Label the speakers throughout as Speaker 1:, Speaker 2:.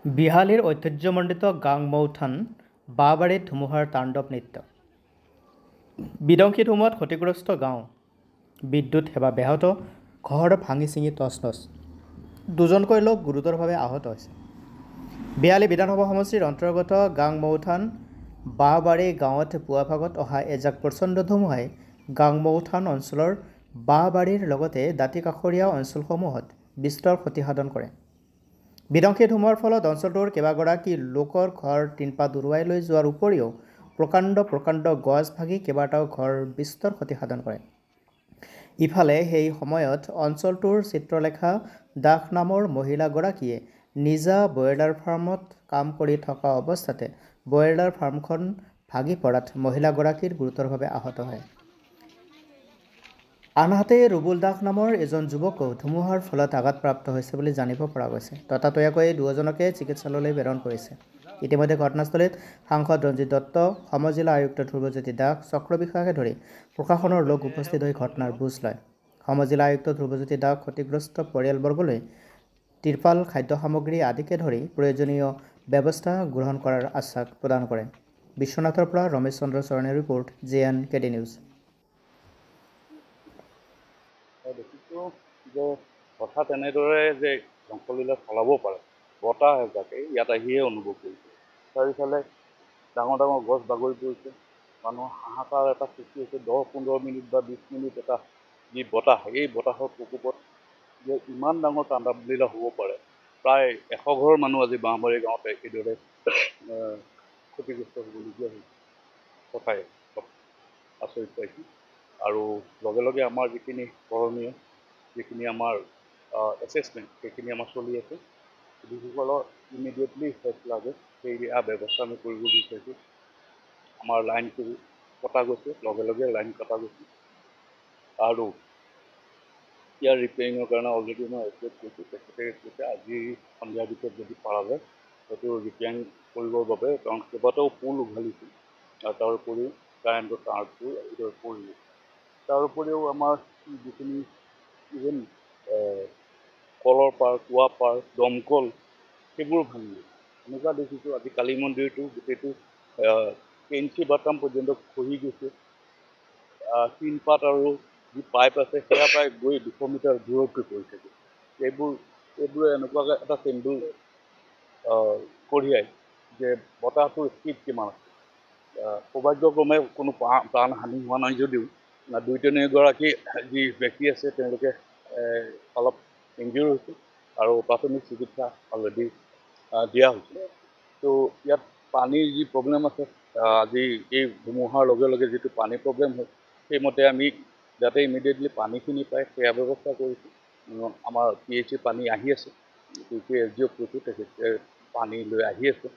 Speaker 1: বিহালীৰ ঐতিহ্যমণ্ডিত গাংমৌথান বাঁহবাৰীত ধুমুহাৰ তাণ্ডৱ নৃত্য। বিধ্বংসী ধুমুহাত ক্ষতিগ্ৰস্ত গাঁও, বিদ্যুৎ সেৱা ব্যাহত, ঘৰ ভাঙি ছিঙি তছনছ। দুজনকৈ লোক গুৰুতৰভাৱে আহত হৈছে। বিহালী বিধানসভা সমষ্টিৰ অন্তৰ্গত গাংমৌথান বাঁহবাৰী গাঁৱত পুৱা ভাগত অহা এজাক প্ৰচণ্ড ধুমুহাই গাংমৌথান অঞ্চলৰ বাঁহবাৰীৰ লগতে দাঁতি কাষৰীয়া অঞ্চলসমূহত বিস্তৰ ক্ষতিসাধন কৰে। বিধ্বংসী ধুমুহাৰ ফলত অঞ্চলটোৰ কেইবাগৰাকী লোকৰ ঘৰ টিনপাত উৰুৱাই লৈ যোৱাৰ উপৰিও প্ৰকাণ্ড গছ ভাঙি কেইবাটাও ঘৰ বিস্তৰ ক্ষতিসাধন কৰে। ইফালে সেই সময়ত অঞ্চলটোৰ চিত্ৰলেখা দাস নামৰ মহিলাগৰাকীয়ে নিজা ব্ৰইলাৰ ফাৰ্মত কাম কৰি থকা অৱস্থাতে ব্ৰইলাৰ ফাৰ্মখন ভাঙি পৰাত মহিলাগৰাকীৰ গুৰুতৰভাৱে আহত হয়। আনহাতে ৰুবুল দাস নামৰ এজন যুৱকো ধুমুহাৰ ফলত আঘাতপ্ৰাপ্ত হৈছে বুলি জানিব পৰা গৈছে। ততাতৈয়াকৈ দুজনকে চিকিৎসালয়লৈ প্ৰেৰণ কৰিছে। ইতিমধ্যে ঘটনাস্থলীত সাংসদ ৰঞ্জিত দত্ত, সমজিলা আয়ুক্ত ধ্ৰুৱজ্যোতি দাস, চক্ৰ বিষয়াকে ধৰি প্ৰশাসনৰ লোক উপস্থিত হৈ ঘটনাৰ বুজ লয়। সমজিলা আয়ুক্ত ধ্ৰুৱজ্যোতি দাস ক্ষতিগ্ৰস্ত পৰিয়ালবৰ্গলৈ তিৰপাল, খাদ্য সামগ্ৰী আদিকে ধৰি প্ৰয়োজনীয় ব্যৱস্থা গ্ৰহণ কৰাৰ আশ্বাস প্ৰদান কৰে। বিশ্বনাথৰ পৰা ৰমেশ চন্দ্ৰ চৰণৰ ৰিপৰ্ট, JNKD নিউজ।
Speaker 2: দেখিছোঁ যে হঠাৎ এনেদৰে যে ধ্বংসলীলা চলাব পাৰে, বতাহ এজাকে ইয়াত আহিয়ে অনুভৱ কৰিছে। চাৰিওফালে ডাঙৰ ডাঙৰ গছ বাগৰি পৰিছে, মানুহৰ হাহাকাৰ এটা সৃষ্টি হৈছে। 10-15 মিনিট বা 20 মিনিট এটা যি বতাহ, এই বতাহৰ প্ৰকোপত যে ইমান ডাঙৰ তাণ্ডৱলীলা হ'ব পাৰে। প্ৰায় 100 ঘৰ মানুহ আজি বাঁহবাৰী গাঁৱতে এইদৰে ক্ষতিগ্ৰস্ত হ'বলগীয়া হৈছে। কথাই আচৰিত পাইছোঁ। আৰু লগে লগে আমাৰ যিখিনি কৰণীয়, যিখিনি আমাৰ এছেছমেণ্ট, সেইখিনি আমাৰ চলি আছে। যিসকলৰ ইমিডিয়েটলি হেল্প লাগে সেয়া ব্যৱস্থা আমি কৰিব বিচাৰিছোঁ। আমাৰ লাইন কটা গৈছে, লগে লগে লাইন কটা গৈছে। আৰু ইয়াৰ ৰিপেয়াৰিঙৰ কাৰণে অলৰেডি মই এপ্ৰ'চ কৰিছোঁ। তেখেতে কৈছে আজি সন্ধিয়াৰ ভিতৰত যদি পৰা যায় সেইটো ৰিপেয়াৰিং কৰিবৰ বাবে, কাৰণ কেইবাটাও পুল উঘালিছিল আৰু তাৰ উপৰিও কাৰেণ্টৰ তাঁৰবোৰ এইদৰে পৰিল। তাৰ উপৰিও আমাৰ যিখিনি ইভেন কলৰ পাৰ, কুঁৱা পাৰ, দমকল সেইবোৰ ভাঙিলে। এনেকুৱা দেখিছোঁ আজি কালী মন্দিৰটো গোটেইটো কেঞ্চি বাটাম পৰ্যন্ত খহি গৈছে। টিনপাত আৰু যি পাইপ আছে সেয়া প্ৰায় গৈ 200 মিটাৰ দূৰতকৈ পৰিছে। এইবোৰে এনেকুৱাকৈ এটা চিম্বল কঢ়িয়ায় যে বতাহটোৰ স্পীড কিমান আছে। সৌভাগ্যক্ৰমে কোনো প্ৰাণ হানি হোৱা নাই যদিও 2-3গৰাকী যি ব্যক্তি আছে তেওঁলোকে অলপ ইনজিউৰ হৈছে আৰু প্ৰাথমিক চিকিৎসা অলৰেডি দিয়া হৈছে। তো ইয়াত পানীৰ যি প্ৰব্লেম আছে, আজি এই ধুমুহাৰ লগে লগে যিটো পানীৰ প্ৰব্লেম হয়, সেইমতে আমি যাতে ইমিডিয়েটলি পানীখিনি পায় সেয়া ব্যৱস্থা কৰিছোঁ। আমাৰ PHC পানী আহি আছে, SDO কৈছোঁ, তেখেতে পানী লৈ আহি আছে।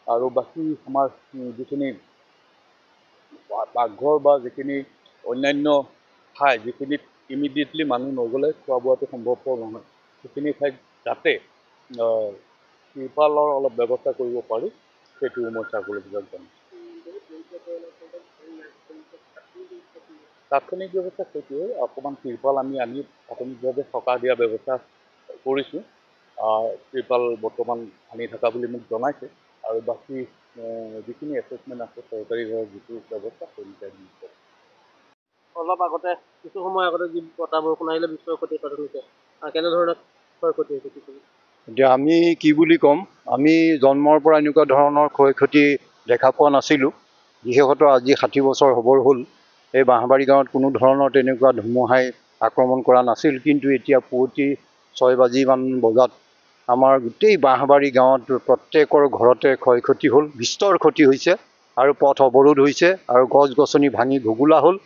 Speaker 2: আৰু বাকী আমাৰ যিখিনি পাকঘৰ বা যিখিনি অন্যান্য ঠাই যিখিনিত ইমিডিয়েটলি মানুহ নগ'লে খোৱা বোৱাটো সম্ভৱপৰ নহয়, সেইখিনি ঠাইত যাতে তিৰপালৰ অলপ ব্যৱস্থা কৰিব পাৰি সেইটো মই চাকৰি বিভাগ জানিছোঁ। তাৎক্ষণিক ব্যৱস্থা সেইটোৱে, অকণমান তিৰপাল আমি আনি প্ৰাথমিকভাৱে থকা দিয়া ব্যৱস্থা কৰিছোঁ। তিৰপাল বৰ্তমান আনি থকা বুলি মোক জনাইছে। আৰু বাকী যিখিনি এছেছমেণ্ট আছে চৰকাৰী ঘৰৰ যিটো ব্যৱস্থা সেইমতে নিশ্চয়।
Speaker 3: অলপ আগতে কিছু সময় আগতে যি বতাহ বৰষুণ আহিলে বিস্তৰ ক্ষতিসাধন হৈছে, কেনেধৰণৰ ক্ষয়ক্ষতি হৈছে কিছু?
Speaker 4: এতিয়া আমি কি বুলি ক'ম, আমি জন্মৰ পৰা এনেকুৱা ধৰণৰ ক্ষয় ক্ষতি দেখা পোৱা নাছিলোঁ। বিশেষতঃ আজি 60 বছৰ হ'বৰ হ'ল এই বাঁহবাৰী গাঁৱত কোনো ধৰণৰ তেনেকুৱা ধুমুহাই আক্ৰমণ কৰা নাছিল। কিন্তু এতিয়া পুৱতি 6 বজাত আমাৰ গোটেই বাঁহবাৰী গাঁৱত প্ৰত্যেকৰ ঘৰতে ক্ষয় ক্ষতি হ'ল, বিস্তৰ ক্ষতি হৈছে আৰু পথ অৱৰোধ হৈছে আৰু গছ গছনি ভাঙি ঘুগুলা হ'ল।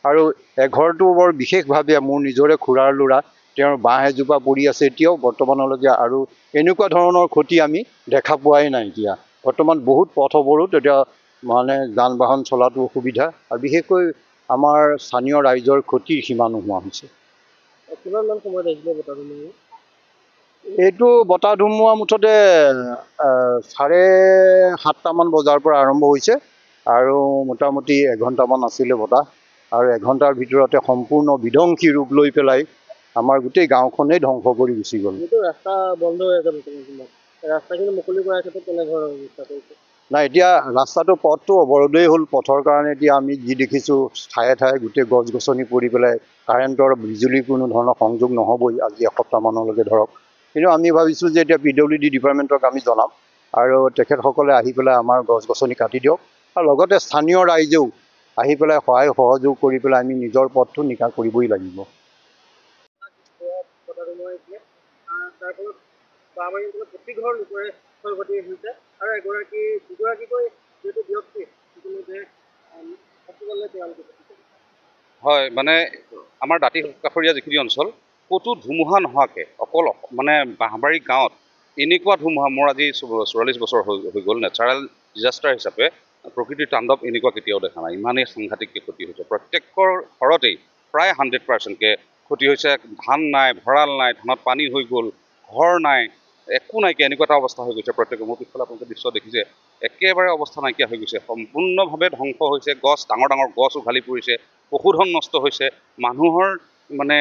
Speaker 4: আৰু এঘৰটো বৰ বিশেষভাৱে মোৰ নিজৰে খুৰাৰ ল'ৰা, তেওঁৰ বাঁহ এজোপা পৰি আছে এতিয়াও বৰ্তমানলৈকে, আৰু এনেকুৱা ধৰণৰ ক্ষতি আমি দেখা পোৱাই নাই। এতিয়া বৰ্তমান বহুত পথ অৱৰোধ, এতিয়া মানে যান বাহন চলাটো অসুবিধা, আৰু বিশেষকৈ আমাৰ স্থানীয় ৰাইজৰ ক্ষতিৰ সীমা নোহোৱা হৈছে।
Speaker 3: কিমানমান সময়ত আহিছিলে বতাহ ধুমুহা?
Speaker 4: এইটো বতাহ ধুমুহা মুঠতে 7:30মান বজাৰ পৰা আৰম্ভ হৈছে আৰু মোটামুটি 1 ঘণ্টামান আছিলে বতাহ, আৰু 1 ঘণ্টাৰ ভিতৰতে সম্পূৰ্ণ বিধ্বংসী ৰূপ লৈ পেলাই আমাৰ গোটেই গাঁওখনেই ধ্বংস কৰি গুচি গ'ল।
Speaker 3: যিটো ৰাস্তা বন্ধ হৈ আছে ৰাস্তাখিনি মুকলি কৰাৰ ক্ষেত্ৰত কেনেধৰণৰ ব্যৱস্থা কৰিছে?
Speaker 4: নাই, এতিয়া ৰাস্তাটো পথটো অৱৰোধেই হ'ল। পথৰ কাৰণে এতিয়া আমি যি দেখিছোঁ ঠায়ে ঠায়ে গোটেই গছ গছনি পৰি পেলাই কাৰেণ্টৰ বিজুলীৰ কোনো ধৰণৰ সংযোগ নহ'বই আজি এসপ্তাহমানলৈকে ধৰক। কিন্তু আমি ভাবিছোঁ যে এতিয়া PWD ডিপাৰ্টমেণ্টক আমি জনাম আৰু তেখেতসকলে আহি পেলাই আমাৰ গছ গছনি কাটি দিয়ক আৰু লগতে স্থানীয় ৰাইজেও আহি পেলাই সহায় সহযোগ কৰি পেলাই আমি নিজৰ পথটো নিকা কৰিবই লাগিব।
Speaker 3: তাৰ ফলত বাঁহবাৰী অঞ্চলত প্ৰতি ঘৰ লোকৰে ক্ষয় ক্ষতি হৈছে আৰু দুগৰাকীকৈ যিহেতু ব্যক্তি ইতিমধ্যে হস্পিটেললৈ তেওঁলোকে
Speaker 2: হয়, মানে আমাৰ দাঁতি কাষৰীয়া যিখিনি অঞ্চল ক'তো ধুমুহা নোহোৱাকৈ অকল মানে বাঁহবাৰী গাঁৱত এনেকুৱা ধুমুহা মোৰ আজি 44 বছৰ হৈ গ'ল নেচাৰেল ডিজাষ্টাৰ হিচাপে প্ৰকৃতিৰ তাণ্ডৱ এনেকুৱা কেতিয়াও দেখা নাই। ইমানেই সাংঘাতিককৈ ক্ষতি হৈছে। প্ৰত্যেকৰ ঘৰতেই প্ৰায় 100%কৈ ক্ষতি হৈছে। ধান নাই, ভঁৰাল নাই, ধানত পানী হৈ গ'ল, ঘৰ নাই, একো নাইকিয়া এনেকুৱা এটা অৱস্থা হৈ গৈছে। প্ৰত্যেকৰ মোৰ পিছফালে আপোনালোকে দৃশ্য দেখিছে, একেবাৰে অৱস্থা নাইকিয়া হৈ গৈছে। সম্পূৰ্ণভাৱে ধ্বংস হৈছে। গছ, ডাঙৰ ডাঙৰ গছ উঘালি পৰিছে, পশুধন নষ্ট হৈছে, মানুহৰ মানে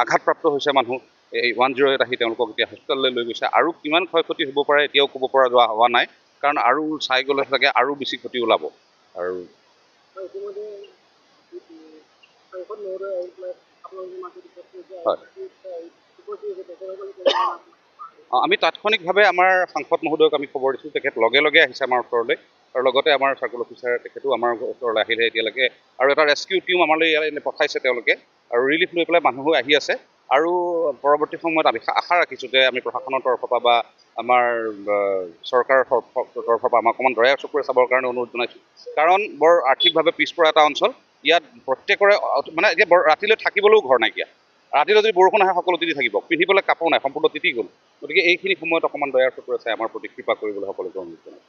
Speaker 2: আঘাতপ্ৰাপ্ত হৈছে মানুহ। এই 108 আহি তেওঁলোকক এতিয়া হস্পিটেললৈ লৈ গৈছে। আৰু কিমান ক্ষয় ক্ষতি হ'ব পাৰে এতিয়াও ক'ব পৰা হোৱা নাই, কাৰণ আৰু চাই গ'লে চাগে আৰু বেছি ক্ষতি ওলাব। আৰু আমি তাৎক্ষণিকভাৱে আমাৰ সাংসদ মহোদয়ক আমি খবৰ দিছোঁ। তেখেত লগে লগে আহিছে আমাৰ ওচৰলৈ আৰু লগতে আমাৰ চাৰ্কল অফিচাৰ তেখেতো আমাৰ ওচৰলৈ আহিলে এতিয়ালৈকে। আৰু এটা ৰেস্কিউ টিম আমালৈ ইয়ালৈ পঠাইছে তেওঁলোকে আৰু ৰিলিফ লৈ পেলাই মানুহো আহি আছে। আৰু পৰৱৰ্তী সময়ত আমি আশা ৰাখিছোঁ যে আমি প্ৰশাসনৰ তৰফৰ পৰা বা আমাৰ চৰকাৰৰ তৰফৰ পৰা আমাক অকণমান দয়া চকুৰে চাবৰ কাৰণে অনুৰোধ জনাইছোঁ। কাৰণ বৰ আৰ্থিকভাৱে পিছপৰা এটা অঞ্চল। ইয়াত প্ৰত্যেকৰে মানে এতিয়া ৰাতিলৈ থাকিবলৈও ঘৰ নাইকিয়া। ৰাতিলৈ যদি বৰষুণ আহে সকলো তিতি থাকিব, পিন্ধিবলৈ কাপোৰ নাই, সম্পূৰ্ণ তিতি গ'ল। গতিকে এইখিনি সময়ত অকণমান দয়াৰ চকুৰে চাই আমাৰ প্ৰতি কৃপা কৰিবলৈ সকলোকে অনুৰোধ জনাইছোঁ।